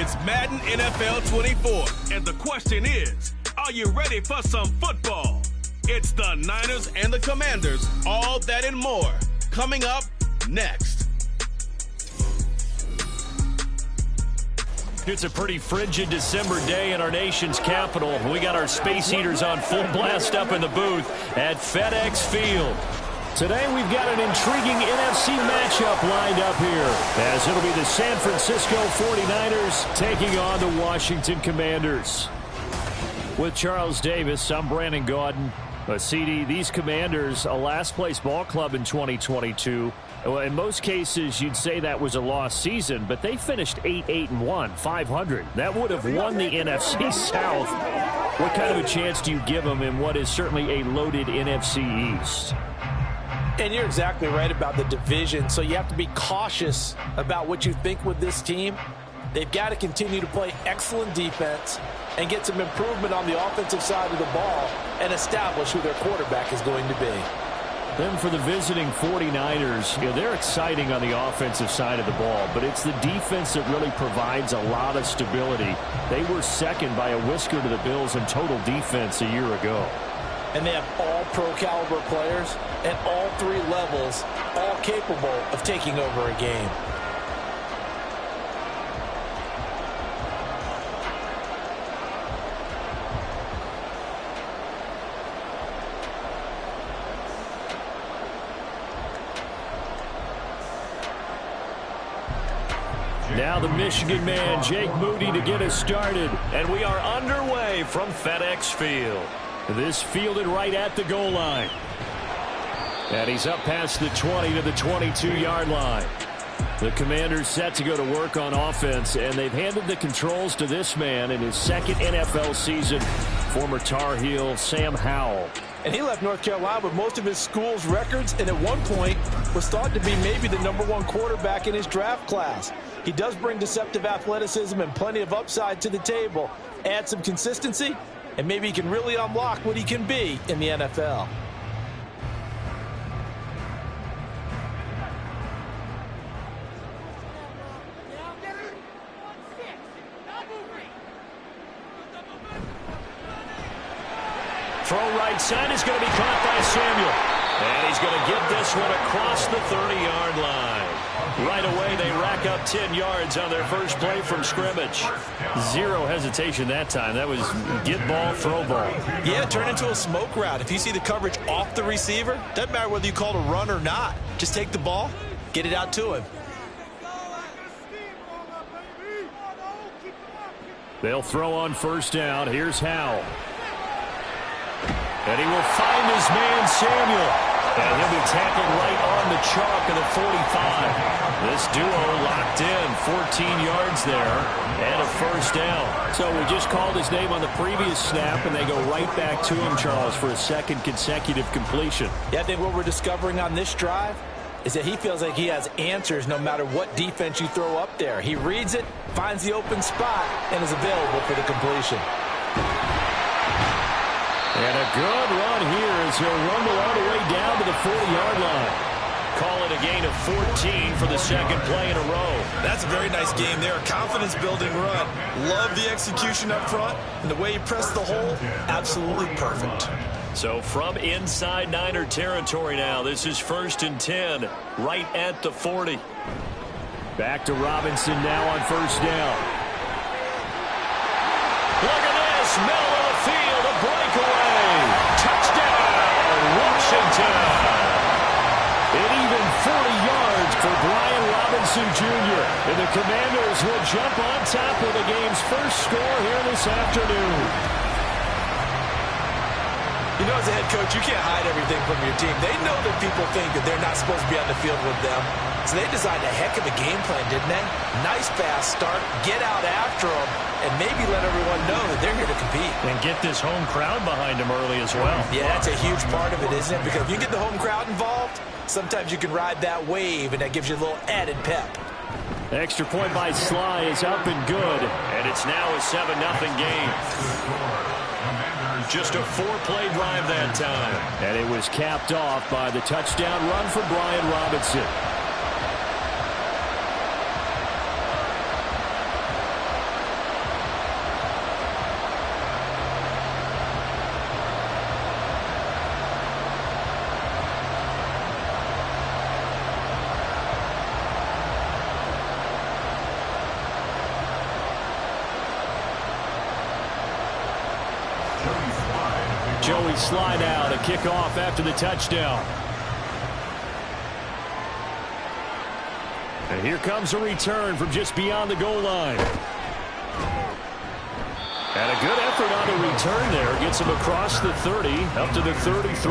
It's Madden NFL 24, and the question is, are you ready for some football? It's the Niners and the Commanders, all that and more, coming up next. It's a pretty frigid December day in our nation's capital. We got our space heaters on full blast up in the booth at FedEx Field. Today we've got an intriguing NFC matchup lined up here, as it'll be the San Francisco 49ers taking on the Washington Commanders. With Charles Davis, I'm Brandon Gaudin. CD, these Commanders, a last-place ball club in 2022. Well, in most cases, you'd say that was a lost season, but they finished 8-1, 500. That would have won the NFC South. What kind of a chance do you give them in what is certainly a loaded NFC East? And you're exactly right about the division, so you have to be cautious about what you think with this team. They've got to continue to play excellent defense and get some improvement on the offensive side of the ball and establish who their quarterback is going to be. Then for the visiting 49ers, they're exciting on the offensive side of the ball, but it's the defense that really provides a lot of stability. They were second by a whisker to the Bills in total defense a year ago. And they have all pro-caliber players at all three levels, all capable of taking over a game. Now the Michigan man, Jake Moody, to get us started. And we are underway from FedEx Field. This fielded right at the goal line. And he's up past the 20 to the 22-yard line. The Commanders set to go to work on offense, and they've handed the controls to this man in his second NFL season, former Tar Heel Sam Howell. And he left North Carolina with most of his school's records, and at one point was thought to be maybe the #1 quarterback in his draft class. He does bring deceptive athleticism and plenty of upside to the table. Add some consistency, and maybe he can really unlock what he can be in the NFL. Throw right side is going to be caught by Samuel. And he's going to get this one across the 30-yard line. Right away, they rack up 10 yards on their first play from scrimmage. Zero hesitation that time. That was get ball, throw ball. Yeah, turn into a smoke route. If you see the coverage off the receiver, doesn't matter whether you call it a run or not. Just take the ball, get it out to him. They'll throw on first down. Here's Howell. And he will find his man, Samuel. And he'll be tackled right on the chalk of the 45. This duo locked in, 14 yards there, and a first down. So we just called his name on the previous snap, and they go right back to him, Charles, for a second consecutive completion. Yeah, I think what we're discovering on this drive is that he feels like he has answers no matter what defense you throw up there. He reads it, finds the open spot, and is available for the completion. And a good run here as he'll rumble all the way down to the 40-yard line. Call it a gain of 14 for the second play in a row. That's a very nice game there. A confidence-building run. Love the execution up front. And the way he pressed the hole, absolutely perfect. So from inside Niner territory now, this is 1st and 10, right at the 40. Back to Robinson now on first down. Look at this, middle of the field, a breakaway. Touchdown, Washington. An even 40 yards for Brian Robinson Jr. And the Commanders will jump on top of the game's first score here this afternoon. You know, as a head coach, you can't hide everything from your team. They know that people think that they're not supposed to be on the field with them. So they designed a heck of a game plan, didn't they? Nice fast start, get out after them, and maybe let everyone know that they're here to compete. And get this home crowd behind them early as well. Yeah, that's a huge part of it, isn't it? Because if you get the home crowd involved, sometimes you can ride that wave, and that gives you a little added pep. Extra point by Sly is up and good. And it's now a 7-0 game. Just a 4-play drive that time. And it was capped off by the touchdown run for Brian Robinson. Joey Sly now to kick off after the touchdown. And here comes a return from just beyond the goal line. And a good effort on the return there. Gets him across the 30, up to the 33.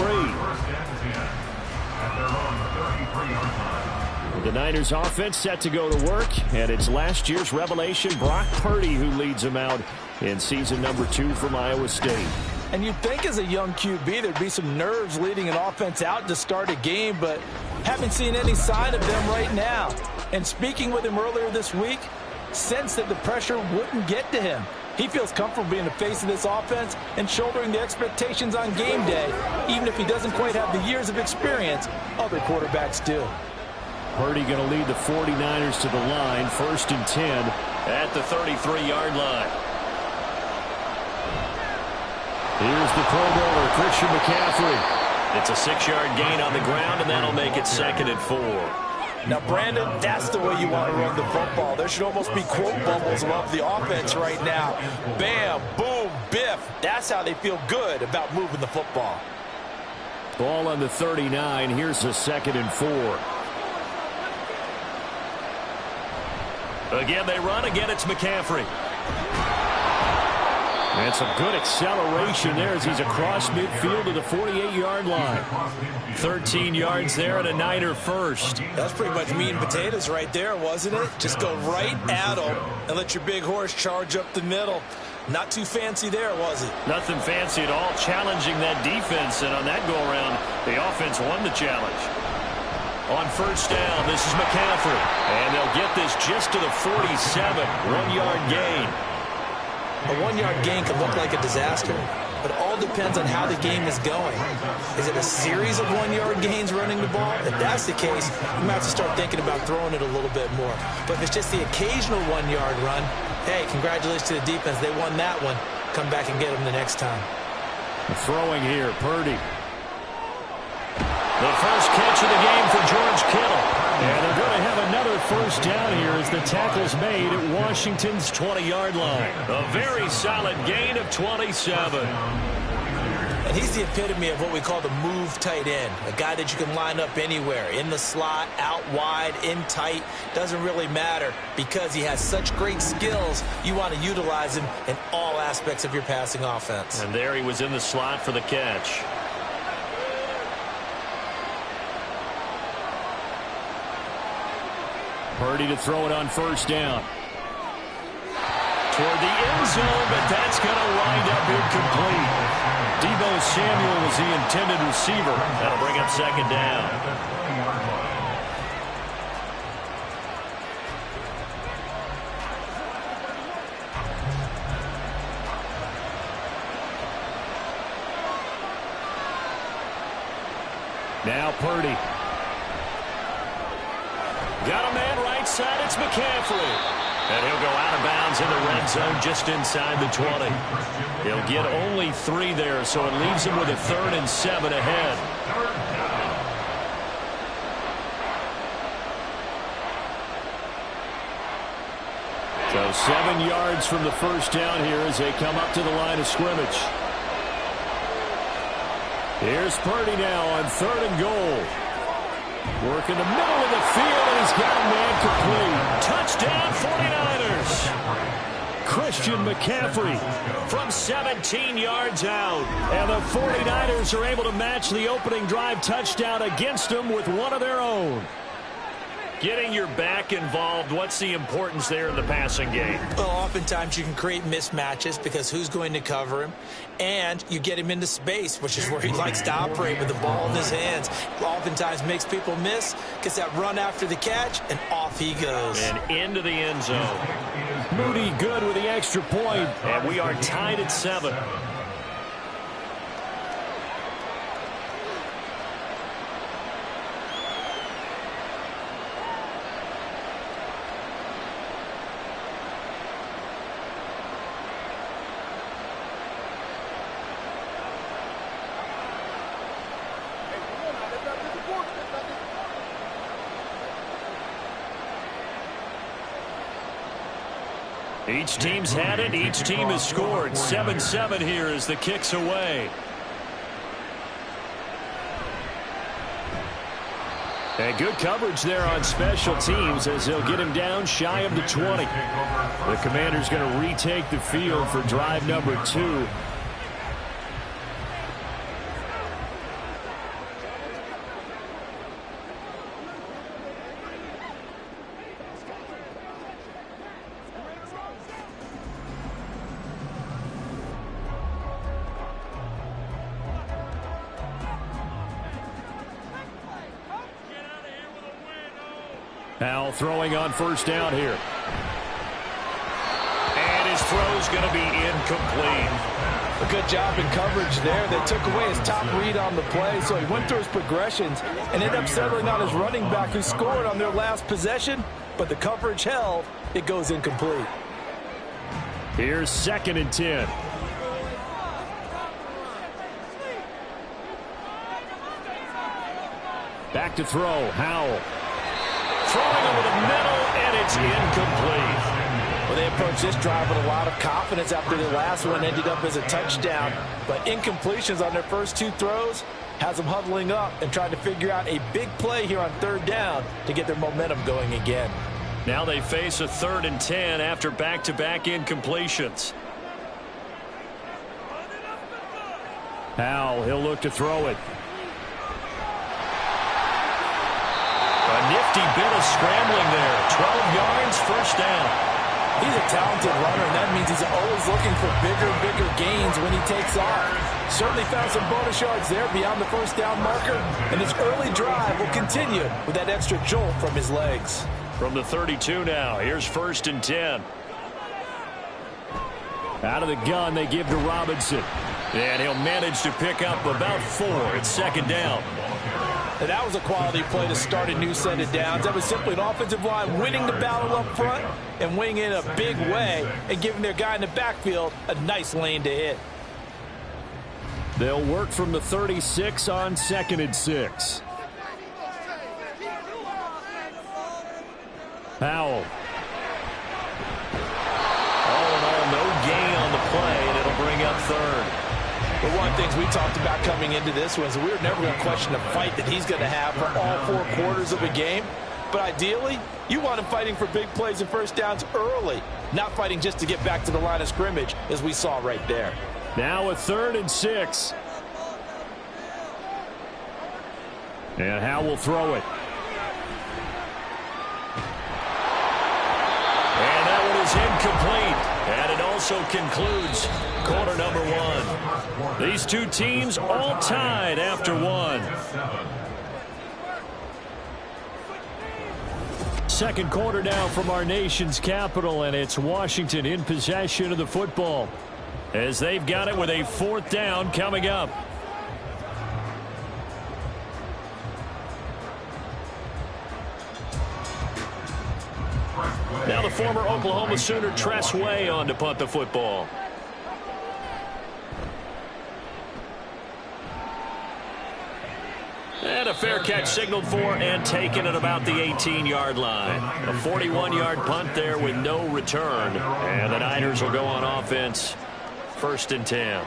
The Niners offense set to go to work, and it's last year's revelation, Brock Purdy, who leads them out in season number 2 from Iowa State. And you'd think as a young QB there'd be some nerves leading an offense out to start a game, but haven't seen any sign of them right now. And speaking with him earlier this week, sensed that the pressure wouldn't get to him. He feels comfortable being the face of this offense and shouldering the expectations on game day, even if he doesn't quite have the years of experience other quarterbacks do. Purdy going to lead the 49ers to the line, 1st and 10 at the 33-yard line. Here's the Pro Bowler, Christian McCaffrey. It's a 6-yard gain on the ground, and that'll make it 2nd and 4. Now, Brandon, that's the way you want to run the football. There should almost be quote bubbles above the offense right now. Bam, boom, biff. That's how they feel good about moving the football. Ball on the 39. Here's a 2nd and 4. Again, they run. Again, it's McCaffrey. And some good acceleration there as he's across midfield to the 48-yard line. 13 yards there and a Niner first. That's pretty much meat and potatoes right there, wasn't it? Just go right at them and let your big horse charge up the middle. Not too fancy there, was it? Nothing fancy at all, challenging that defense. And on that go-around, the offense won the challenge. On 1st down, this is McCaffrey. And they'll get this just to the 47, 1-yard gain. A 1-yard gain can look like a disaster, but all depends on how the game is going. Is it a series of 1-yard gains running the ball? If that's the case, you might have to start thinking about throwing it a little bit more. But if it's just the occasional 1-yard run, hey, congratulations to the defense. They won that one. Come back and get them the next time. Throwing here, Purdy. The first catch of the game for George Kittle. And they're going to have another 1st down here as the tackle's made at Washington's 20-yard line. A very solid gain of 27. And he's the epitome of what we call the move tight end. A guy that you can line up anywhere. In the slot, out wide, in tight. Doesn't really matter because he has such great skills. You want to utilize him in all aspects of your passing offense. And there he was in the slot for the catch. Purdy to throw it on 1st down. Toward the end zone, but that's going to wind up incomplete. Deebo Samuel was the intended receiver. That'll bring up 2nd down. Now Purdy. Got a man right side, it's McCaffrey. And he'll go out of bounds in the red zone just inside the 20. He'll get only 3 there, so it leaves him with a 3rd and 7 ahead. So 7 yards from the 1st down here as they come up to the line of scrimmage. Here's Purdy now on 3rd and goal. Work in the middle of the field, and he's got a man complete. Touchdown, 49ers. Christian McCaffrey from 17 yards out. And the 49ers are able to match the opening drive touchdown against them with one of their own. Getting your back involved, what's the importance there in the passing game? Well, oftentimes you can create mismatches because who's going to cover him? And you get him into space, which is where he likes to operate with the ball in his hands. Oftentimes makes people miss, gets that run after the catch, and off he goes. And into the end zone. Moody good with the extra point. And we are tied at 7. Each team's had it. Each team has scored. 7-7 here as the kick's away. And good coverage there on special teams as they'll get him down shy of the 20. The Commander's going to retake the field for drive number 2. Now throwing on first down here. And his throw's going to be incomplete. A good job in coverage there. They took away his top read on the play, so he went through his progressions and ended up settling on his running back who scored on their last possession, but the coverage held. It goes incomplete. Here's 2nd and 10. Back to throw, Howell. Throwing over the middle, and it's incomplete. Well, they approached this drive with a lot of confidence after the last one ended up as a touchdown. But incompletions on their first 2 throws has them huddling up and trying to figure out a big play here on 3rd down to get their momentum going again. Now they face a 3rd and 10 after back-to-back incompletions. Howell, he'll look to throw it. A nifty bit of scrambling there. 12 yards, first down. He's a talented runner, and that means he's always looking for bigger and bigger gains when he takes off. Certainly found some bonus yards there beyond the first down marker, and his early drive will continue with that extra jolt from his legs. From the 32 now, here's 1st and 10. Out of the gun, they give to Robinson. And he'll manage to pick up about 4. It's 2nd down. And that was a quality play to start a new set of downs. That was simply an offensive line winning the battle up front and winning in a big way and giving their guy in the backfield a nice lane to hit. They'll work from the 36 on 2nd and 6. Howell. All in all, no gain on the play, and it'll bring up 3rd. But one of the things we talked about coming into this one is we were never going to question the fight that he's going to have for all 4 quarters of a game. But ideally, you want him fighting for big plays and first downs early, not fighting just to get back to the line of scrimmage, as we saw right there. Now a 3rd and 6. And Howell will throw it. And that one is incomplete. And it also concludes quarter number 1. These 2 teams all tied after 1. Second quarter now from our nation's capital, and it's Washington in possession of the football as they've got it with a 4th down coming up. Now the former Oklahoma Sooner Tress Way on to punt the football. And a fair catch signaled for and taken at about the 18-yard line. A 41-yard punt there with no return. And the Niners will go on offense. 1st and 10.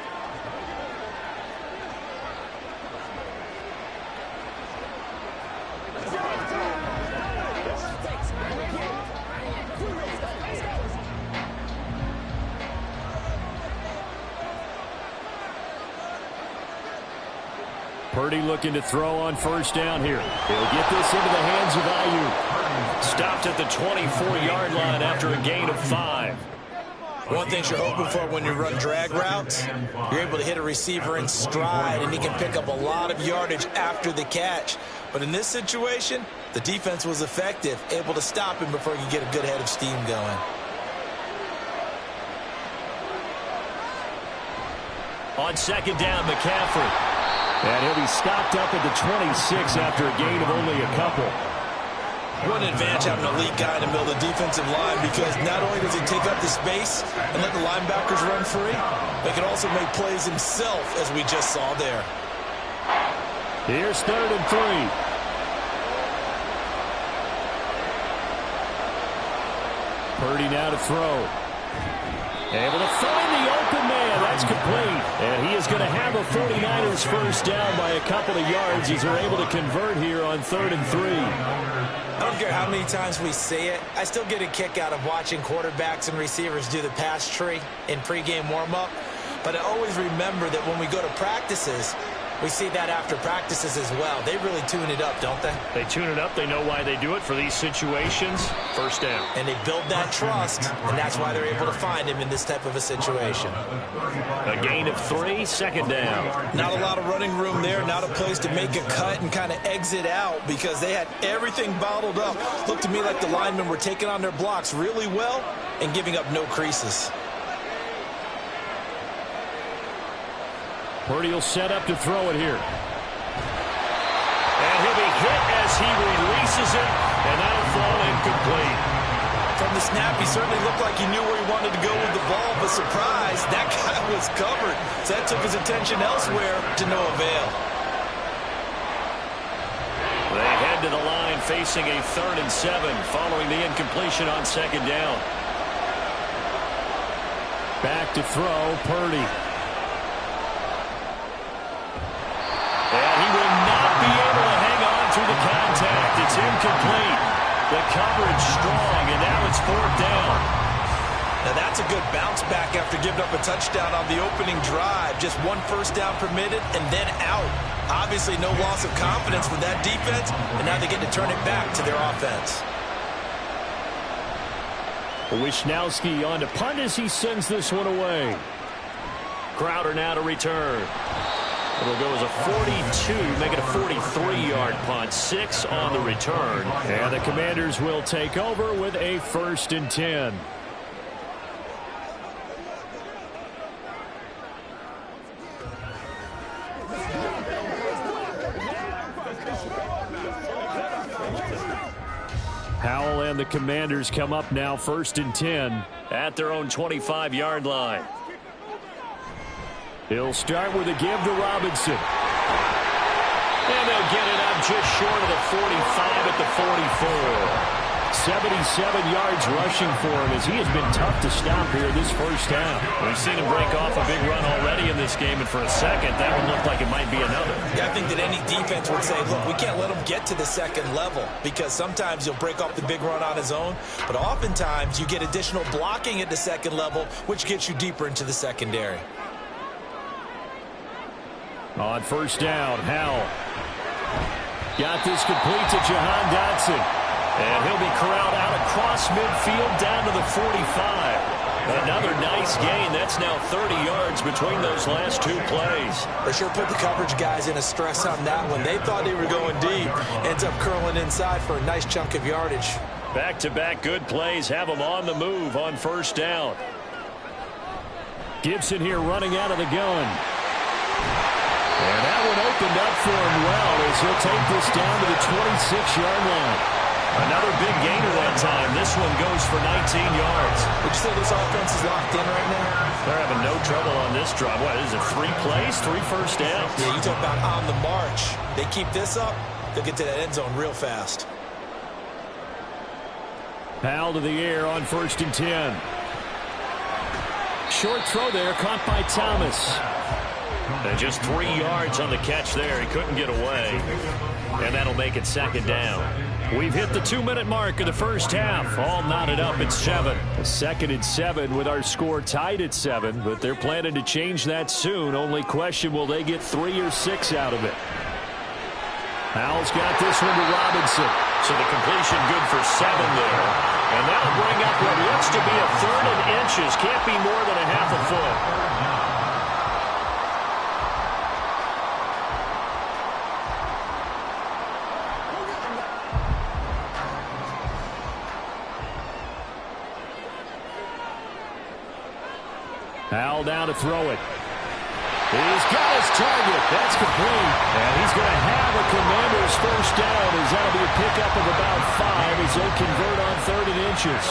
Purdy looking to throw on first down here. He'll get this into the hands of Ayuk. Stopped at the 24-yard line after a gain of 5. One thing you're hoping for when you run drag routes, you're able to hit a receiver in stride, and he can pick up a lot of yardage after the catch. But in this situation, the defense was effective, able to stop him before he could get a good head of steam going. On 2nd down, McCaffrey. And he'll be stopped up at the 26 after a gain of only a couple. What an advantage having an elite guy in the middle of the defensive line, because not only does he take up the space and let the linebackers run free, but he can also make plays himself, as we just saw there. Here's 3rd and 3. Purdy now to throw. Able to find the open man. That's complete. And he is going to have a 49ers first down by a couple of yards as they're able to convert here on 3rd and 3. I don't care how many times we see it. I still get a kick out of watching quarterbacks and receivers do the pass tree in pregame warm-up. But I always remember that when we go to practices, we see that after practices as well. They really tune it up, don't they? They tune it up. They know why they do it for these situations. First down. And they build that trust, and that's why they're able to find him in this type of a situation. A gain of 3, 2nd down. Not a lot of running room there, not a place to make a cut and kind of exit out because they had everything bottled up. Looked to me like the linemen were taking on their blocks really well and giving up no creases. Purdy will set up to throw it here. And he'll be hit as he releases it, and that'll fall incomplete. From the snap, he certainly looked like he knew where he wanted to go with the ball, but surprise, that guy was covered. So that took his attention elsewhere to no avail. They head to the line facing a 3rd and 7 following the incompletion on 2nd down. Back to throw, Purdy. And he will not be able to hang on through the contact. It's incomplete. The coverage strong, and now it's 4th down. Now that's a good bounce back after giving up a touchdown on the opening drive. Just 1 first down permitted and then out. Obviously no loss of confidence with that defense, and now they get to turn it back to their offense. Wisnowski on to punt as he sends this one away. Crowder now to return. It'll go as a 42, make it a 43-yard punt, 6 on the return. And the Commanders will take over with a 1st and 10. Howell and the Commanders come up now 1st and 10 at their own 25-yard line. He'll start with a give to Robinson. And they'll get it up just short of the 45 at the 44. 77 yards rushing for him as he has been tough to stop here this first half. We've seen him break off a big run already in this game, and for a second, that one looked like it might be another. Yeah, I think that any defense would say, look, we can't let him get to the 2nd level because sometimes he'll break off the big run on his own, but oftentimes you get additional blocking at the 2nd level, which gets you deeper into the secondary. On 1st down, Howell got this complete to Jahan Dotson. And he'll be corralled out across midfield down to the 45. Another nice gain. That's now 30 yards between those last 2 plays. They sure put the coverage guys in a stress on that one. They thought they were going deep. Ends up curling inside for a nice chunk of yardage. Back-to-back good plays have them on the move on 1st down. Gibson here running out of the gun. And that one opened up for him well as he'll take this down to the 26-yard line. Another big gainer that time. This one goes for 19 yards. Would you say this offense is locked in right now? They're having no trouble on this drive. What is it, 3 plays, 3 first downs? Yeah, you talk about on the march. They keep this up, they'll get to that end zone real fast. Powell to the air on 1st and 10. Short throw there, caught by Thomas. And just 3 yards on the catch there. He couldn't get away. And that'll make it 2nd down. We've hit the 2-minute mark of the first half. All knotted up at 7. A 2nd and 7 with our score tied at 7. But they're planning to change that soon. Only question, will they get 3 or 6 out of it? Howell's got this one to Robinson. So the completion good for 7 there. And that'll bring up what looks to be a 3rd and inches. Can't be more than a half a foot. Howell down to throw it. He's got his target. That's complete. And he's going to have a Commanders first down as that'll be a pickup of about 5 as they convert on 3rd and inches.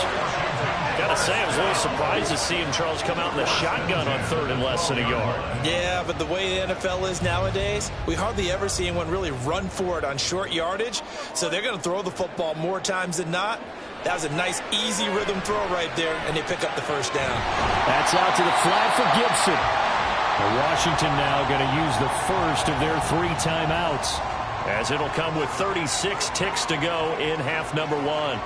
Got to say, I was a little surprised to see him, Charles, come out in the shotgun on 3rd and less than a yard. Yeah, but the way the NFL is nowadays, we hardly ever see anyone really run for it on short yardage. So they're going to throw the football more times than not. That was a nice, easy rhythm throw right there, and they pick up the first down. That's out to the flat for Gibson. Washington now going to use the first of their 3 timeouts, as it'll come with 36 ticks to go in half number 1.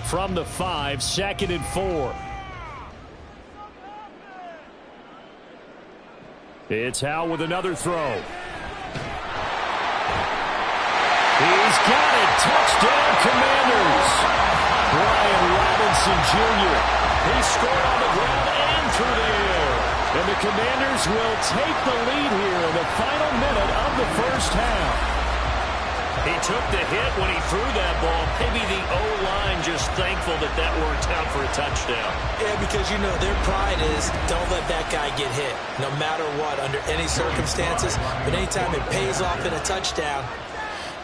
From the 5, 2nd and 4. It's Howe with another throw. He's got it. Touchdown, Commanders. Brian Robinson Jr. He scored on the ground and through the air. And the Commanders will take the lead here in the final minute of the first half. He took the hit when he threw that ball. Maybe the O-line just thankful that that worked out for a touchdown. Yeah, because, you know, their pride is don't let that guy get hit, no matter what, under any circumstances. But anytime it pays off in a touchdown,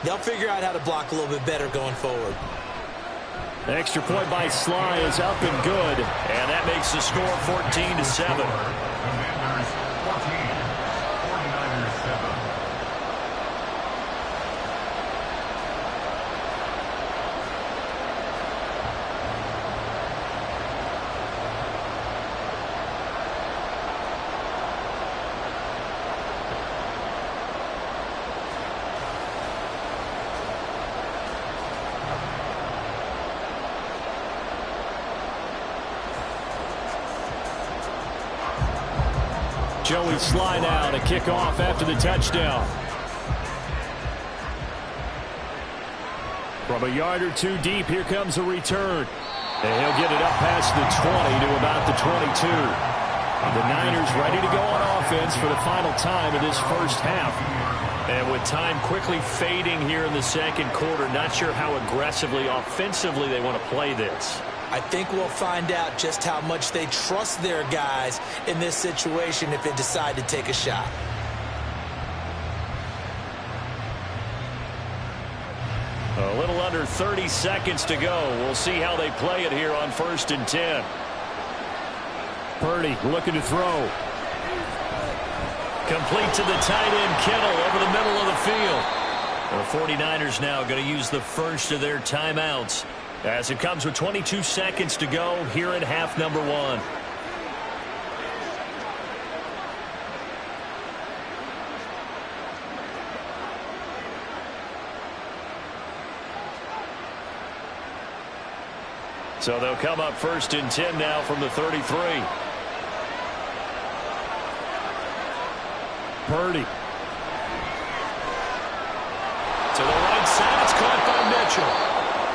they'll figure out how to block a little bit better going forward. The extra point by Sly is up and good, and that makes the score 14-7. Joey Sly now to kick off after the touchdown. From a yard or 2 deep, here comes a return. And he'll get it up past the 20 to about the 22. The Niners ready to go on offense for the final time of this first half. And with time quickly fading here in the second quarter, not sure how aggressively, offensively they want to play this. I think we'll find out just how much they trust their guys in this situation if they decide to take a shot. A little under 30 seconds to go. We'll see how they play it here on 1st and 10. Purdy looking to throw. Complete to the tight end, Kittle, over the middle of the field. The 49ers now going to use the first of their timeouts, as it comes with 22 seconds to go here in half number 1. So they'll come up 1st and 10 now from the 33. Purdy. To the right side, it's caught by Mitchell.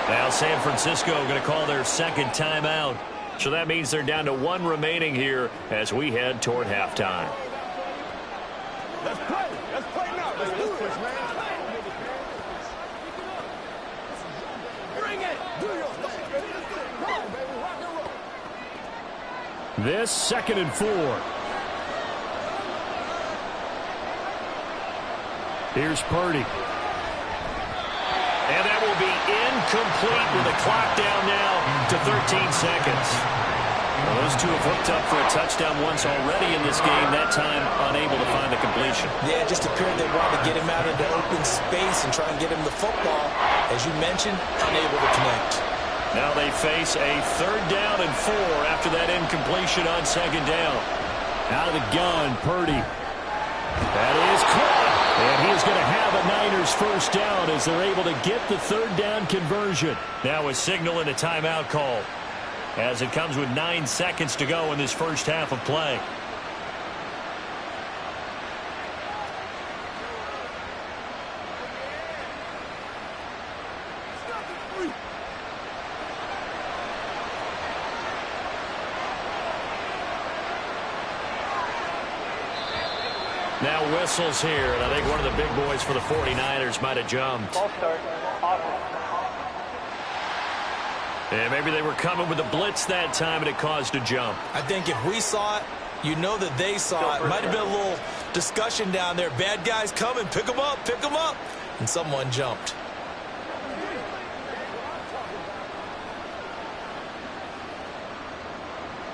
Now San Francisco going to call their second timeout. So that means they're down to 1 remaining here as we head toward halftime. Let's play. Let's play now. Let's do this, man. Bring it. Do your thing. Come on, baby. Rock and roll. This 2nd and 4. Here's Purdy. And that will be incomplete with a clock down now to 13 seconds. Well, those two have hooked up for a touchdown once already in this game, that time unable to find the completion. Yeah, it just appeared they wanted to get him out into open space and try and get him the football. As you mentioned, unable to connect. Now they face a 3rd down and 4 after that incompletion on 2nd down. Out of the gun, Purdy. That is caught. And he is going to have a Niners first down as they're able to get the 3rd down conversion. Now a signal and a timeout call, as it comes with 9 seconds to go in this first half of play. Now whistles here, and I think one of the big boys for the 49ers might have jumped. Ball start. And maybe they were coming with a blitz that time, and it caused a jump. I think if we saw it, you know that they saw it. Might have been a little discussion down there. Bad guys coming. Pick them up. Pick them up. And someone jumped.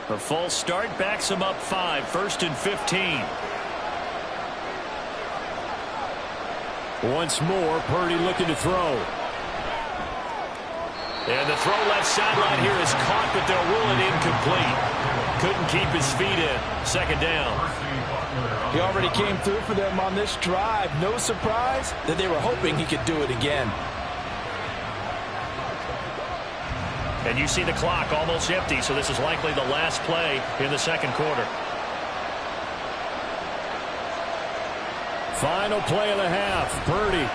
A false start backs him up 5, 1st and 15. Once more, Purdy looking to throw. And the throw left sideline here is caught, but they'll rule it incomplete. Couldn't keep his feet in. 2nd down. He already came through for them on this drive. No surprise that they were hoping he could do it again. And you see the clock almost empty, so this is likely the last play in the 2nd quarter. Final play of the half. Purdy.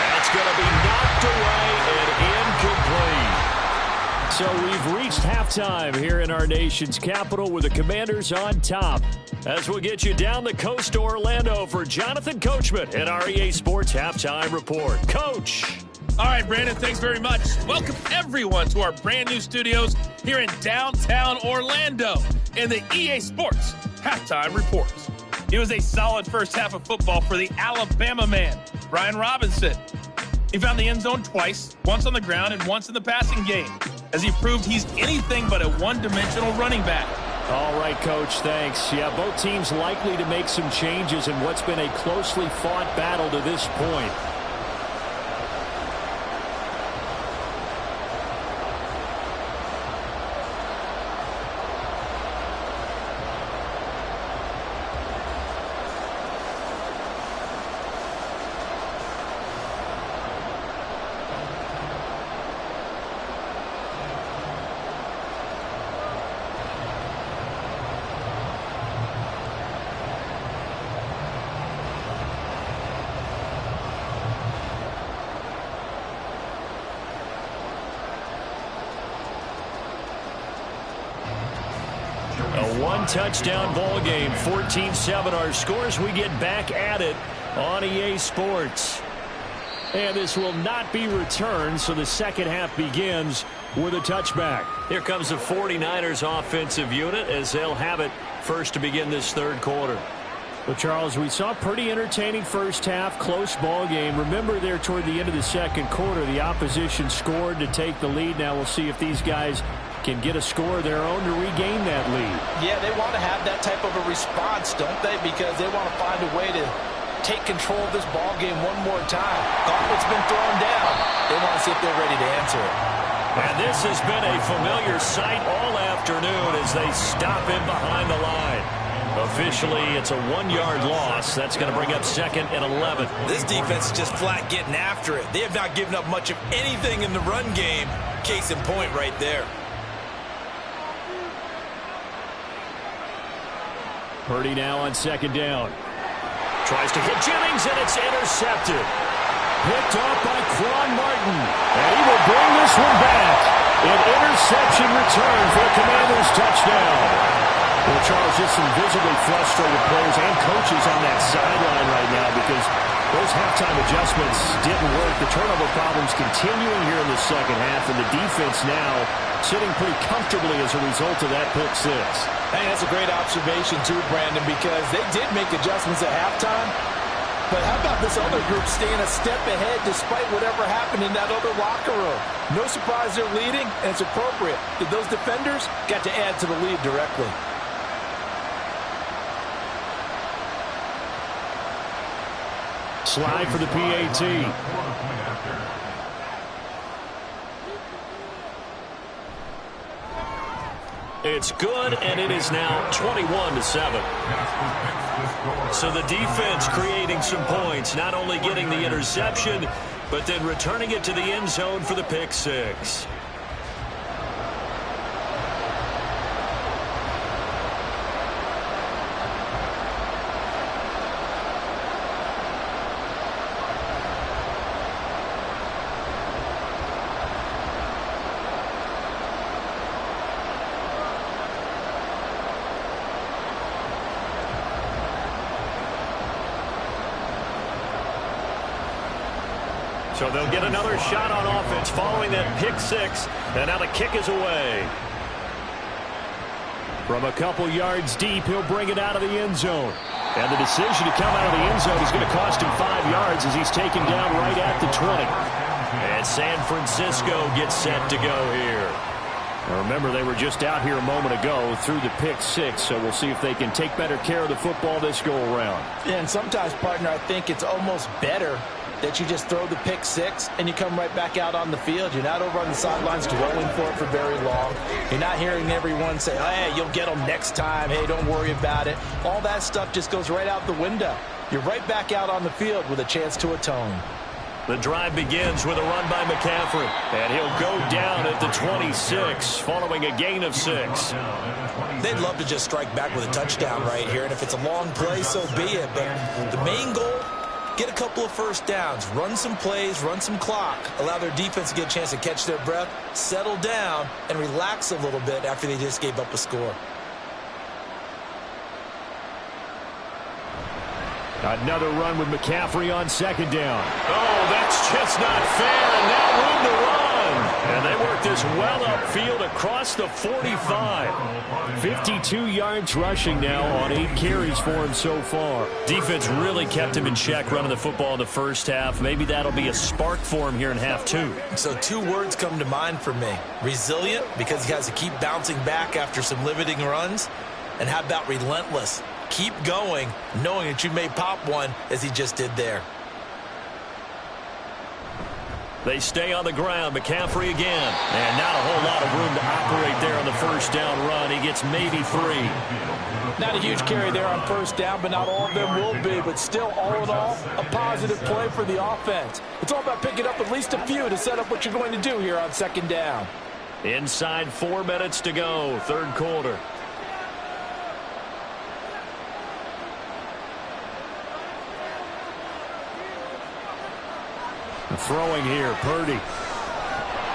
That's going to be knocked away and incomplete. So we've reached halftime here in our nation's capital with the Commanders on top. As we'll get you down the coast to Orlando for Jonathan Coachman at our EA Sports Halftime Report. Coach. All right, Brandon, thanks very much. Welcome, everyone, to our brand-new studios here in downtown Orlando in the EA Sports Halftime Report. It was a solid first half of football for the Alabama man, Brian Robinson. He found the end zone twice, once on the ground and once in the passing game, as he proved he's anything but a one-dimensional running back. All right, Coach, thanks. Yeah, both teams likely to make some changes in what's been a closely fought battle to this point. A one-touchdown ball game, 14-7 our scores. We get back at it on EA Sports. And this will not be returned, so the second half begins with a touchback. Here comes the 49ers offensive unit as they'll have it first to begin this 3rd quarter. Well, Charles, we saw a pretty entertaining first half, close ball game. Remember there toward the end of the 2nd quarter, the opposition scored to take the lead. Now we'll see if these guys can get a score of their own to regain that lead. Yeah, they want to have that type of a response, don't they? Because they want to find a way to take control of this ball game one more time. Gauntlet's been thrown down. They want to see if they're ready to answer it. And this has been a familiar sight all afternoon as they stop him behind the line. Officially, it's a 1-yard loss. That's going to bring up 2nd and 11. This defense is just flat getting after it. They have not given up much of anything in the run game. Case in point right there. Purdy now on 2nd down. Tries to hit Jennings, and it's intercepted. Picked off by Quan Martin. And he will bring this one back. An interception return for the Commanders' touchdown. Well, Charles, just some visibly frustrated players and coaches on that sideline right now because those halftime adjustments didn't work. The turnover problems continuing here in the second half, and the defense now sitting pretty comfortably as a result of that pick 6. Hey, that's a great observation, too, Brandon, because they did make adjustments at halftime. But how about this other group staying a step ahead despite whatever happened in that other locker room? No surprise they're leading, and it's appropriate that those defenders got to add to the lead directly. Slide for the PAT. It's good, and it is now 21-7. So the defense creating some points, not only getting the interception, but then returning it to the end zone for the pick 6. So they'll get another shot on offense following that pick 6, and now the kick is away. From a couple yards deep, he'll bring it out of the end zone. And the decision to come out of the end zone is going to cost him 5 yards as he's taken down right at the 20. And San Francisco gets set to go here. Now remember, they were just out here a moment ago through the pick six, so we'll see if they can take better care of the football this go-around. Yeah, and sometimes, partner, I think it's almost better that you just throw the pick six and you come right back out on the field. You're not over on the sidelines dwelling for it for very long. You're not hearing everyone say, hey, you'll get them next time. Hey, don't worry about it. All that stuff just goes right out the window. You're right back out on the field with a chance to atone. The drive begins with a run by McCaffrey, and he'll go down at the 26 following a gain of 6. They'd love to just strike back with a touchdown right here, and if it's a long play, so be it. But the main goal, get a couple of first downs, run some plays, run some clock, allow their defense to get a chance to catch their breath, settle down, and relax a little bit after they just gave up a score. Another run with McCaffrey on second down. Oh, that's just not fair, and now room to run. And they work this well upfield across the 45. 52 yards rushing now on 8 carries for him so far. Defense really kept him in check running the football in the first half. Maybe that'll be a spark for him here in half 2. So 2 words come to mind for me. Resilient, because he has to keep bouncing back after some limiting runs. And how about relentless? Keep going, knowing that you may pop one, as he just did there. They stay on the ground. McCaffrey again. And not a whole lot of room to operate there on the first down run. He gets maybe 3. Not a huge carry there on first down, but not all of them will be. But still, all in all, a positive play for the offense. It's all about picking up at least a few to set up what you're going to do here on second down. Inside 4 minutes to go, third quarter. Throwing here, Purdy.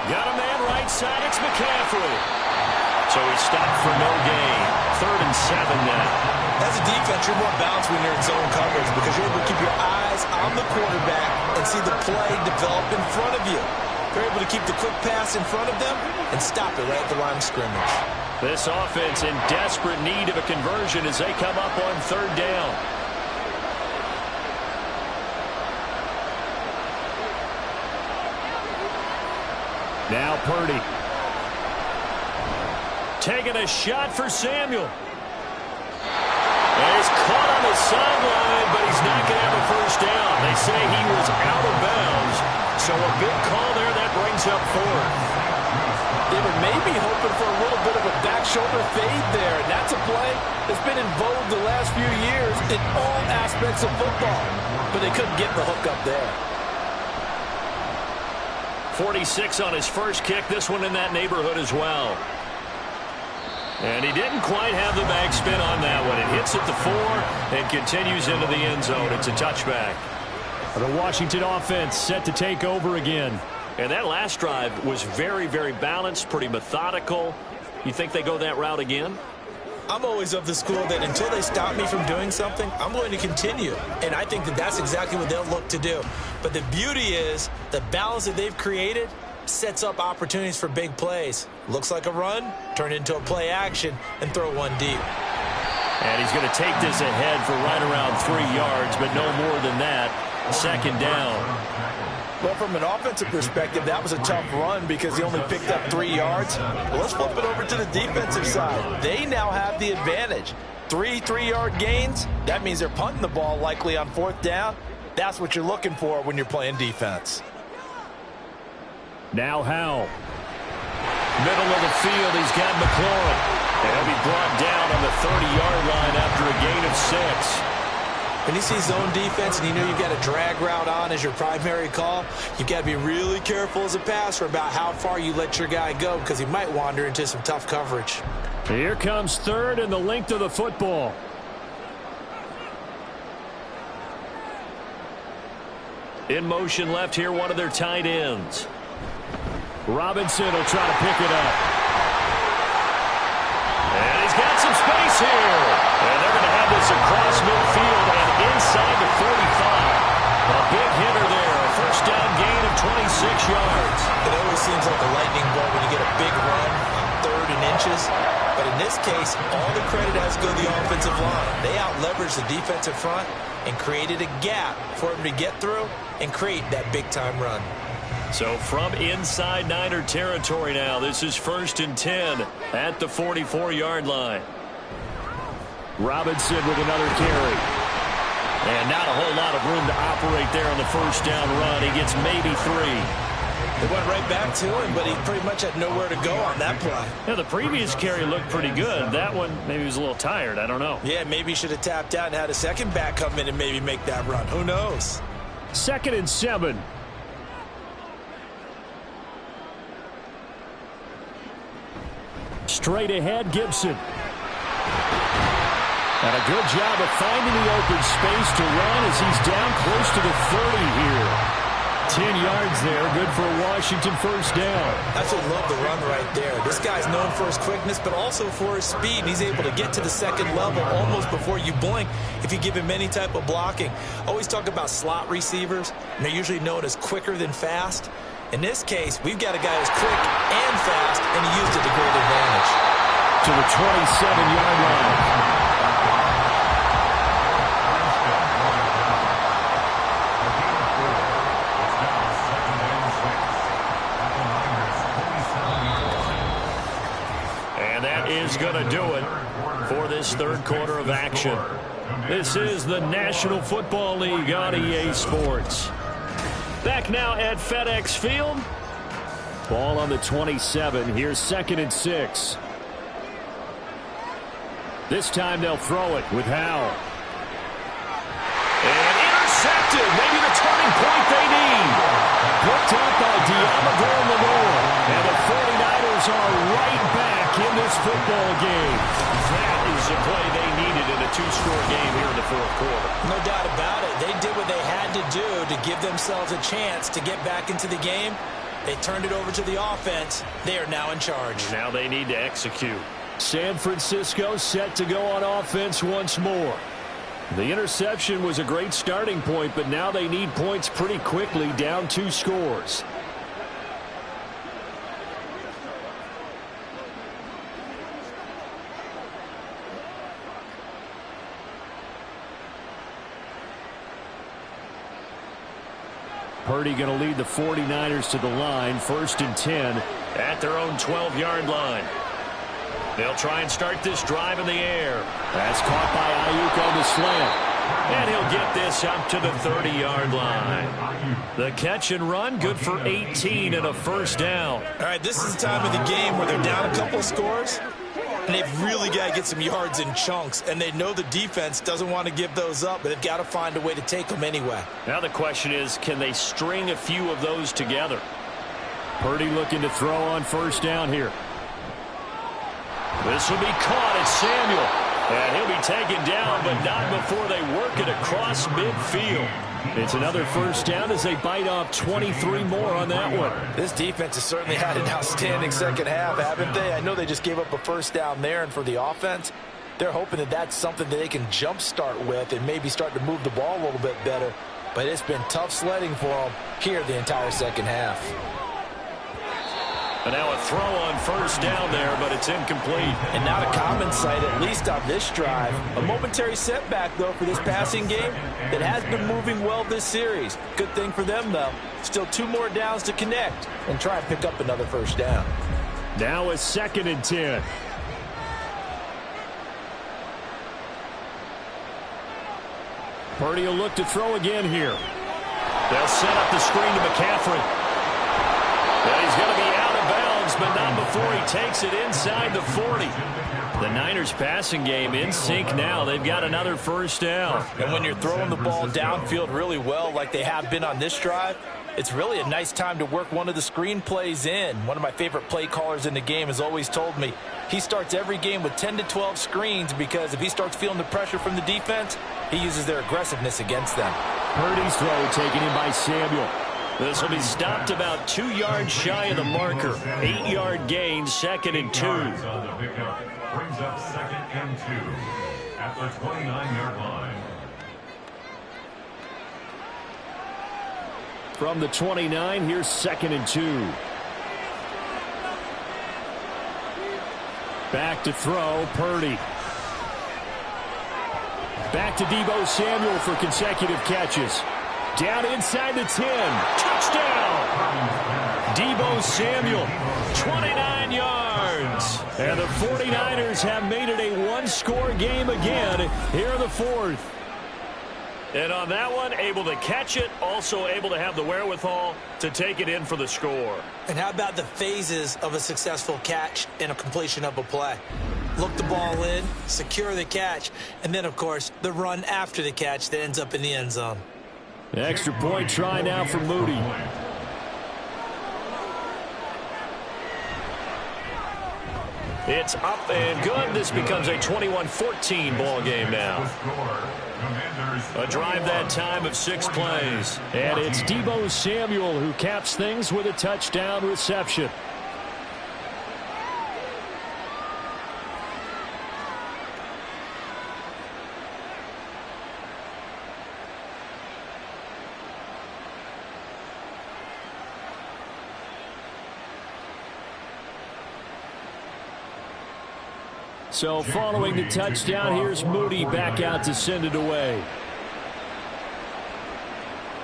Got a man right side, it's McCaffrey. So he's stopped for no gain. 3rd and 7 now. As a defense, you're more balanced when you're in zone coverage because you're able to keep your eyes on the quarterback and see the play develop in front of you. You're able to keep the quick pass in front of them and stop it right at the line of scrimmage. This offense in desperate need of a conversion as they come up on 3rd down. Now Purdy. Taking a shot for Samuel. And he's caught on the sideline, but he's not going to have a first down. They say he was out of bounds. So a big call there that brings up 4th. They were maybe hoping for a little bit of a back shoulder fade there. And that's a play that's been in vogue the last few years in all aspects of football. But they couldn't get the hook up there. 46 on his first kick, this one in that neighborhood as well. And he didn't quite have the backspin on that one. It hits at the 4 and continues into the end zone. It's a touchback. The Washington offense set to take over again. And that last drive was very, very balanced, pretty methodical. You think they go that route again? I'm always of the school that until they stop me from doing something, I'm going to continue. And I think that that's exactly what they'll look to do. But the beauty is the balance that they've created sets up opportunities for big plays. Looks like a run, turn it into a play action, and throw one deep. And he's going to take this ahead for right around 3 yards, but no more than that. Second down. Well, from an offensive perspective, that was a tough run because he only picked up 3 yards. Well, let's flip it over to the defensive side. They now have the advantage. 3 3-yard gains. That means they're punting the ball likely on 4th down. That's what you're looking for when you're playing defense. Now Howell. Middle of the field, he's got McLaurin. And he'll be brought down on the 30-yard line after a gain of 6. When you see zone defense and you know you've got a drag route on as your primary call, you've got to be really careful as a passer about how far you let your guy go because he might wander into some tough coverage. Here comes 3rd and the length of the football. In motion left here, one of their tight ends. Robinson will try to pick it up. And he's got some space here. And they're going to have this across midfield and inside the 45. A big hitter there. A first down gain of 26 yards. It always seems like a lightning bolt when you get a big run on 3rd and inches. But in this case, all the credit has to go to the offensive line. They out-leveraged the defensive front and created a gap for him to get through and create that big-time run. So from inside Niner territory now, this is 1st and 10 at the 44-yard line. Robinson with another carry. And not a whole lot of room to operate there on the first down run. He gets maybe 3. They went right back to him, but he pretty much had nowhere to go on that play. Yeah, the previous carry looked pretty good. That one, maybe he was a little tired. I don't know. Yeah, maybe he should have tapped out and had a second back come in and maybe make that run. Who knows? 2nd and 7. Straight ahead, Gibson. And a good job of finding the open space to run as he's down close to the 30 here. 10 yards there, good for a Washington first down. I absolutely love the run right there. This guy's known for his quickness, but also for his speed. And he's able to get to the second level almost before you blink if you give him any type of blocking. Always talk about slot receivers, and they're usually known as quicker than fast. In this case, we've got a guy who's quick and fast, and he used it to great advantage. To the 27-yard line. Is going to do it for this third quarter of action. This is the National Football League on EA Sports. Back now at FedEx Field. Ball on the 27. Here's 2nd and 6. This time they'll throw it with Howell. And intercepted. Maybe the turning point they need. Picked up by Diamagrone. And the 49ers are right back in this football game. That is the play they needed in a 2-score game here in the 4th quarter. No doubt about it. They did what they had to do to give themselves a chance to get back into the game. They turned it over to the offense. They are now in charge. Now they need to execute. San Francisco set to go on offense once more. The interception was a great starting point, but now they need points pretty quickly, down 2 scores. Purdy going to lead the 49ers to the line, 1st and 10 at their own 12-yard line. They'll try and start this drive in the air. That's caught by Ayuk on the slant. And he'll get this up to the 30-yard line. The catch and run, good for 18 and a first down. All right, this is the time of the game where they're down a couple of scores, and they've really got to get some yards in chunks, and they know the defense doesn't want to give those up, but they've got to find a way to take them anyway. Now the question is, can they string a few of those together? Purdy looking to throw on first down here. This will be caught at Samuel. And he'll be taken down, but not before they work it across midfield. It's another first down as they bite off 23 more on that one. This defense has certainly had an outstanding second half, haven't they? I know they just gave up a first down there, and for the offense, they're hoping that that's something that they can jumpstart with and maybe start to move the ball a little bit better. But it's been tough sledding for them here the entire second half. And now a throw on first down there, but it's incomplete. And not a common sight, at least on this drive. A momentary setback, though, for this passing game that has been moving well this series. Good thing for them, though. Still 2 more downs to connect and try and pick up another first down. Now a 2nd and 10. Purdy will look to throw again here. They'll set up the screen to McCaffrey. And he's going to be out of bounds, but not before he takes it inside the 40. The Niners passing game in sync now. They've got another first down. And when you're throwing the ball downfield really well like they have been on this drive, it's really a nice time to work one of the screen plays in. One of my favorite play callers in the game has always told me he starts every game with 10 to 12 screens because if he starts feeling the pressure from the defense, he uses their aggressiveness against them. Purdy's throw taken in by Samuel. This will be stopped about 2 yards shy of the marker. 8-yard gain, 2nd and 2. Brings up 2nd and 2 at the 29-yard line. From the 29, here's 2nd and 2. Back to throw, Purdy. Back to Deebo Samuel for consecutive catches. Down inside the 10. Touchdown! Samuel, 29 yards. And the 49ers have made it a one-score game again here in the fourth. And on that one, able to catch it, also able to have the wherewithal to take it in for the score. And how about the phases of a successful catch and a completion of a play? Look the ball in, secure the catch, and then, of course, the run after the catch that ends up in the end zone. The extra point try now for Moody. It's up and good. This becomes a 21-14 ball game now. A drive that time of 6 plays. And it's Deebo Samuel who caps things with a touchdown reception. So following the touchdown, here's Moody back out to send it away.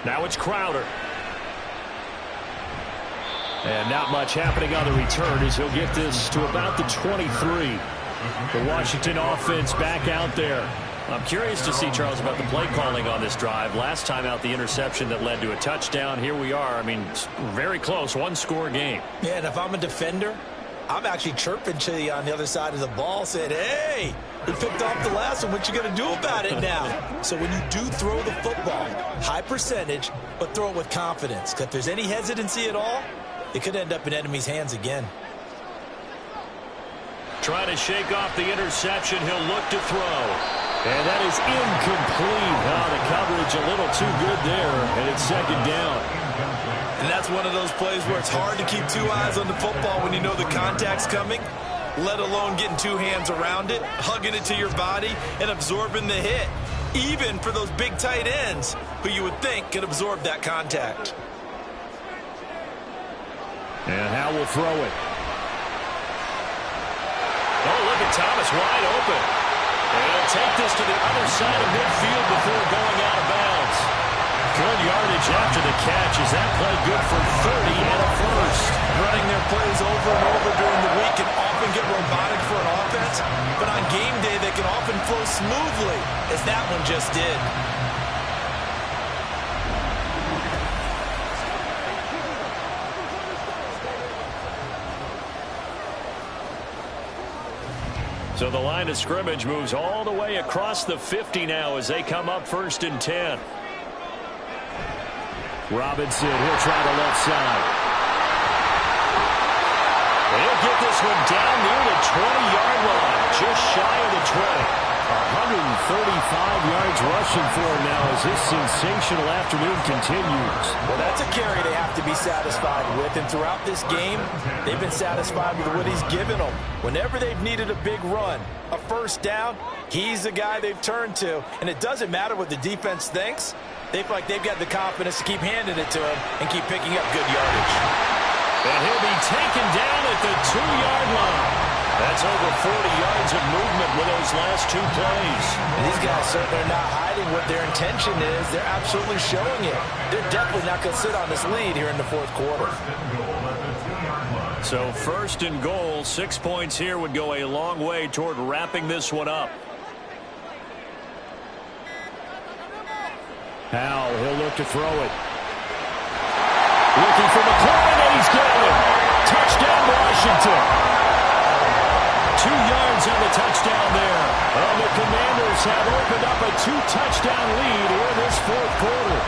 Now it's Crowder. And not much happening on the return as he'll get this to about the 23. The Washington offense back out there. I'm curious to see, Charles, about the play calling on this drive. Last time out, the interception that led to a touchdown. Here we are. I mean, very close, one-score game. Yeah, and if I'm a defender, I'm actually chirping to you on the other side of the ball, saying, hey, we picked off the last one. What you going to do about it now? So when you do throw the football, high percentage, but throw it with confidence. Because if there's any hesitancy at all, it could end up in enemy's hands again. Trying to shake off the interception. He'll look to throw. And that is incomplete. Oh, the coverage a little too good there, and it's second down. And that's one of those plays where it's hard to keep two eyes on the football when you know the contact's coming, let alone getting two hands around it, hugging it to your body, and absorbing the hit, even for those big tight ends who you would think could absorb that contact. And Howe will throw it. Oh, look at Thomas wide open. And he'll take this to the other side of midfield before going out of bounds. Good yardage after the catch. Is that play good for 30 and a first? Running their plays over and over during the week can often get robotic for an offense, but on game day they can often flow smoothly, as that one just did. So the line of scrimmage moves all the way across the 50 now as they come up 1st and 10. Robinson, he'll try the left side. He'll get this one down near the 20-yard line, just shy of the 20. 135 yards rushing for him now as this sensational afternoon continues. Well, that's a carry they have to be satisfied with, and throughout this game, they've been satisfied with what he's given them. Whenever they've needed a big run, a first down, he's the guy they've turned to, and it doesn't matter what the defense thinks. They feel like they've got the confidence to keep handing it to him and keep picking up good yardage. And he'll be taken down at the 2-yard line. That's over 40 yards of movement with those last 2 plays. And these guys certainly are not hiding what their intention is. They're absolutely showing it. They're definitely not going to sit on this lead here in the fourth quarter. So 1st and goal, 6 points here would go a long way toward wrapping this one up. Howe, he'll look to throw it. Looking for McLaurin, and he's got it. Touchdown, Washington. 2 yards on the touchdown there. And the Commanders have opened up a 2-touchdown lead here in this fourth quarter.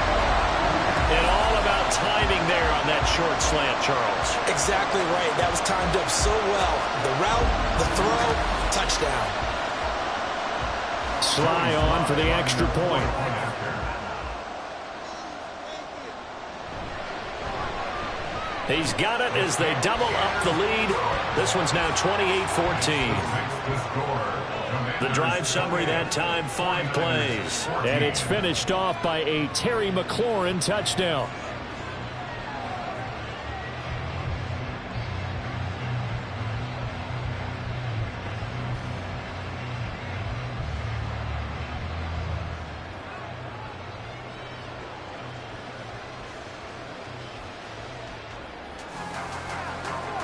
And all about timing there on that short slant, Charles. Exactly right. That was timed up so well. The route, the throw, touchdown. Sly on for the extra point. He's got it as they double up the lead. This one's now 28-14. The drive summary that time, 5 plays. And it's finished off by a Terry McLaurin touchdown.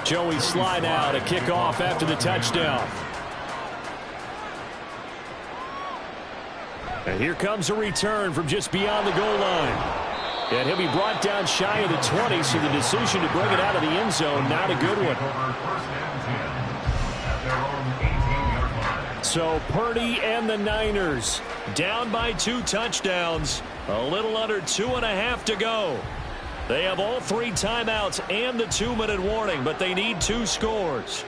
Joey Sly now to kick off after the touchdown. And here comes a return from just beyond the goal line. And he'll be brought down shy of the 20, so the decision to bring it out of the end zone, not a good one. So Purdy and the Niners down by 2 touchdowns. A little under 2.5 to go. They have all 3 timeouts and the 2-minute warning, but they need 2 scores.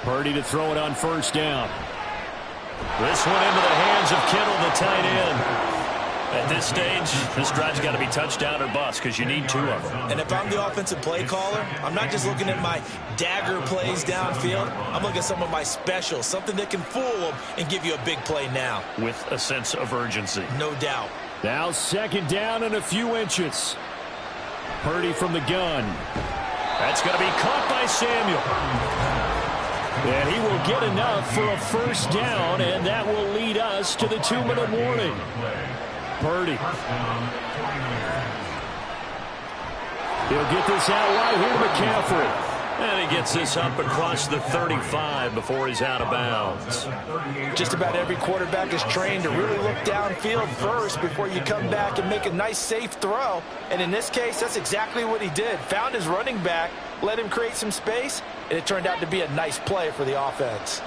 Purdy to throw it on first down. This one into the hands of Kittle, the tight end. At this stage, this drive's got to be touchdown or bust because you need 2 of them. And if I'm the offensive play caller, I'm not just looking at my dagger plays downfield. I'm looking at some of my specials, something that can fool them and give you a big play now. With a sense of urgency. No doubt. Now 2nd down and a few inches. Purdy from the gun. That's going to be caught by Samuel. And he will get enough for a first down, and that will lead us to the 2-minute warning. Purdy. He'll get this out right here to McCaffrey. And he gets this up across the 35 before he's out of bounds. Just about every quarterback is trained to really look downfield first before you come back and make a nice, safe throw. And in this case, that's exactly what he did. Found his running back, let him create some space, and it turned out to be a nice play for the offense.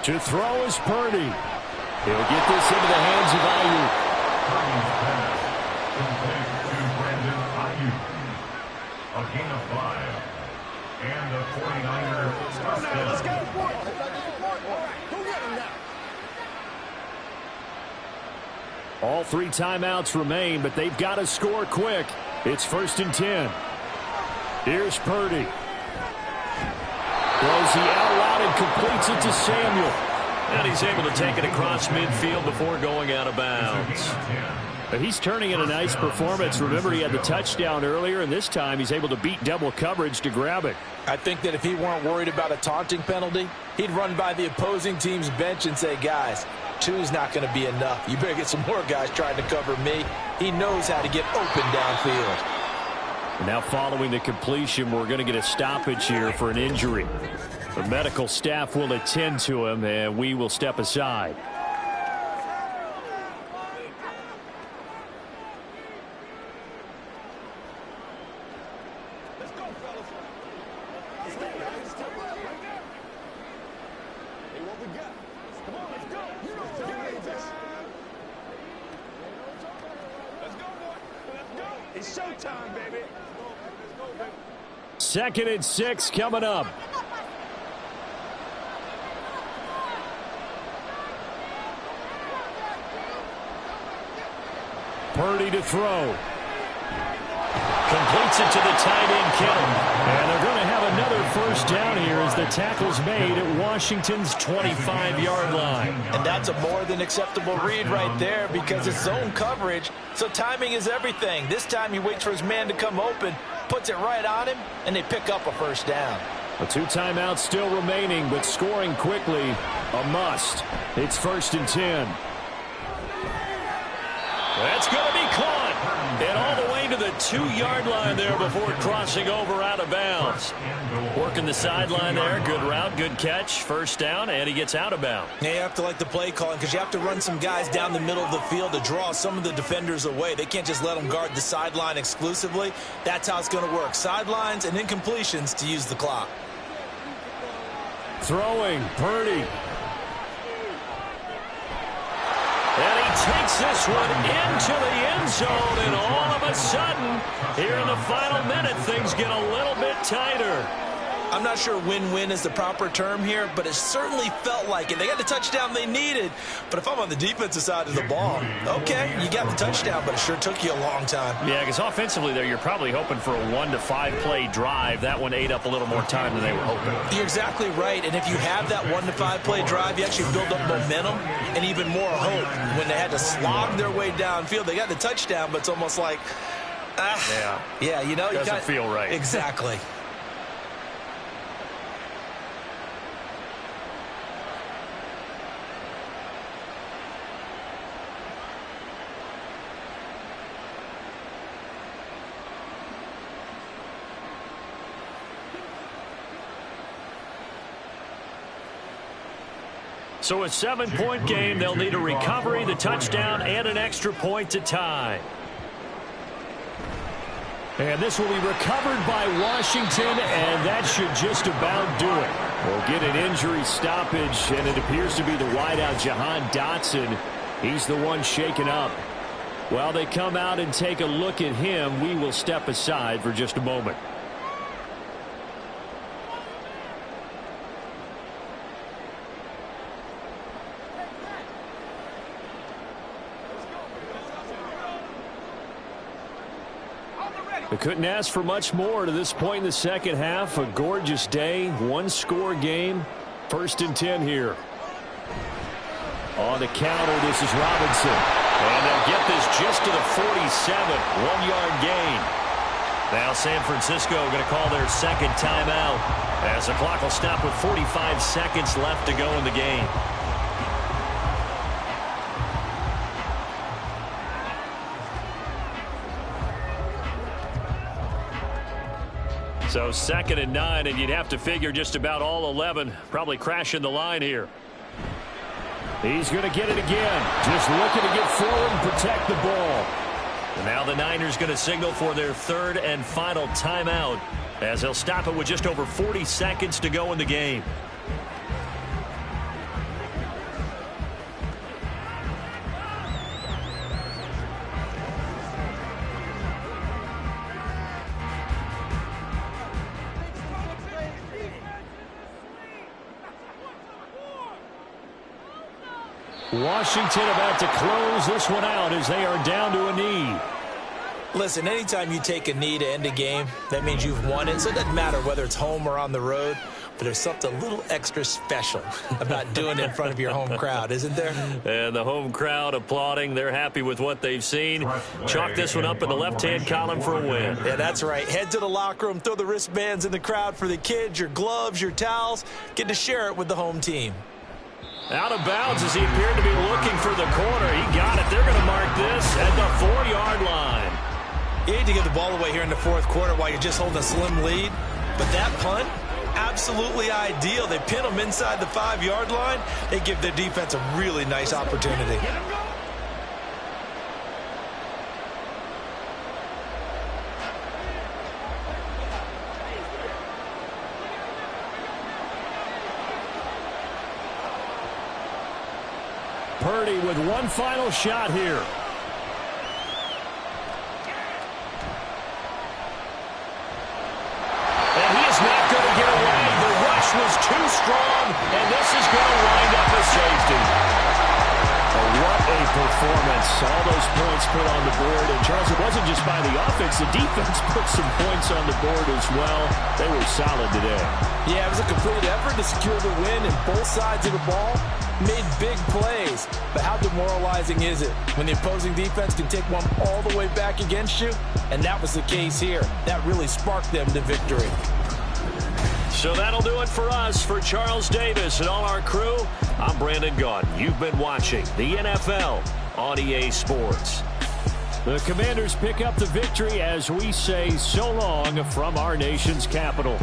To throw is Purdy. He'll get this into the hands of Ayuk. A gain of 5. And the 49ers first down. Let's go. Go get him now. All 3 timeouts remain, but they've got to score quick. It's 1st and 10. Here's Purdy. Throws the out route and completes it to Samuel. And he's able to take it across midfield before going out of bounds. But he's turning in a nice performance. Remember, he had the touchdown earlier, and this time he's able to beat double coverage to grab it. I think that if he weren't worried about a taunting penalty, he'd run by the opposing team's bench and say, guys, 2's not going to be enough. You better get some more guys trying to cover me. He knows how to get open downfield. Now following the completion, we're going to get a stoppage here for an injury. The medical staff will attend to him, and we will step aside. It's showtime, baby. 2nd and 6 coming up. Purdy to throw. Completes it to the tight end, Kittle. And they're going to have another first down here as the tackle's made at Washington's 25-yard line. And that's a more than acceptable read right there because it's zone coverage, so timing is everything. This time he waits for his man to come open, puts it right on him, and they pick up a first down. The 2 timeouts still remaining, but scoring quickly, a must. It's 1st and 10. That's going to be caught. And all the way to the 2-yard line there before crossing over out of bounds. Working the sideline there. Good route, good catch. First down, and he gets out of bounds. Yeah, you have to like the play calling because you have to run some guys down the middle of the field to draw some of the defenders away. They can't just let them guard the sideline exclusively. That's how it's going to work. Sidelines and incompletions to use the clock. Throwing, Purdy. And he takes this one into the end zone, and all of a sudden, here in the final minute, things get a little bit tighter. I'm not sure win-win is the proper term here, but it certainly felt like it. They got the touchdown they needed, but if I'm on the defensive side of the ball, okay, you got the touchdown, but it sure took you a long time. Yeah, because offensively there, you're probably hoping for a 1 to 5 play drive. That one ate up a little more time than they were hoping. You're exactly right, and if you have that 1 to 5 play drive, you actually build up momentum and even more hope. When they had to slog their way downfield, they got the touchdown, but it's almost like, yeah, you know, doesn't feel right. Exactly. So a 7-point game, they'll need a recovery, the touchdown, and an extra point to tie. And this will be recovered by Washington, and that should just about do it. We'll get an injury stoppage, and it appears to be the wideout, Jahan Dotson. He's the one shaken up. While they come out and take a look at him, we will step aside for just a moment. They couldn't ask for much more to this point in the second half. A gorgeous day, one-score game. 1st and 10 here. On the counter, this is Robinson. And they'll get this just to the 47. 1-yard gain. Now San Francisco going to call their second timeout as the clock will stop with 45 seconds left to go in the game. So 2nd and 9, and you'd have to figure just about all 11 probably crashing the line here. He's going to get it again. Just looking to get forward and protect the ball. And now the Niners going to signal for their 3rd and final timeout as they'll stop it with just over 40 seconds to go in the game. Washington about to close this one out as they are down to a knee. Listen, anytime you take a knee to end a game, that means you've won it. So it doesn't matter whether it's home or on the road, but there's something a little extra special about doing it in front of your home crowd, isn't there? And the home crowd applauding. They're happy with what they've seen. Chalk this one up in the left-hand column for a win. Yeah, that's right. Head to the locker room, throw the wristbands in the crowd for the kids, your gloves, your towels. Get to share it with the home team. Out of bounds as he appeared to be looking for the corner. He got it. They're going to mark this at the 4-yard line. You hate to give the ball away here in the 4th quarter while you're just holding a slim lead. But that punt, absolutely ideal. They pin them inside the 5-yard line. They give their defense a really nice opportunity. Purdy with one final shot here. And he is not going to get away. The rush was too strong, and this is going to wind up a safety. What a performance. All those points put on the board. And, Charles, it wasn't just by the offense. The defense put some points on the board as well. They were solid today. Yeah, it was a complete effort to secure the win, and both sides of the ball made big plays. But how demoralizing is it when the opposing defense can take one all the way back against you? And that was the case here. That really sparked them to victory. So that'll do it for us. For Charles Davis and all our crew, I'm Brandon Gaudin. You've been watching the NFL on EA Sports. The Commanders pick up the victory as we say so long from our nation's capital.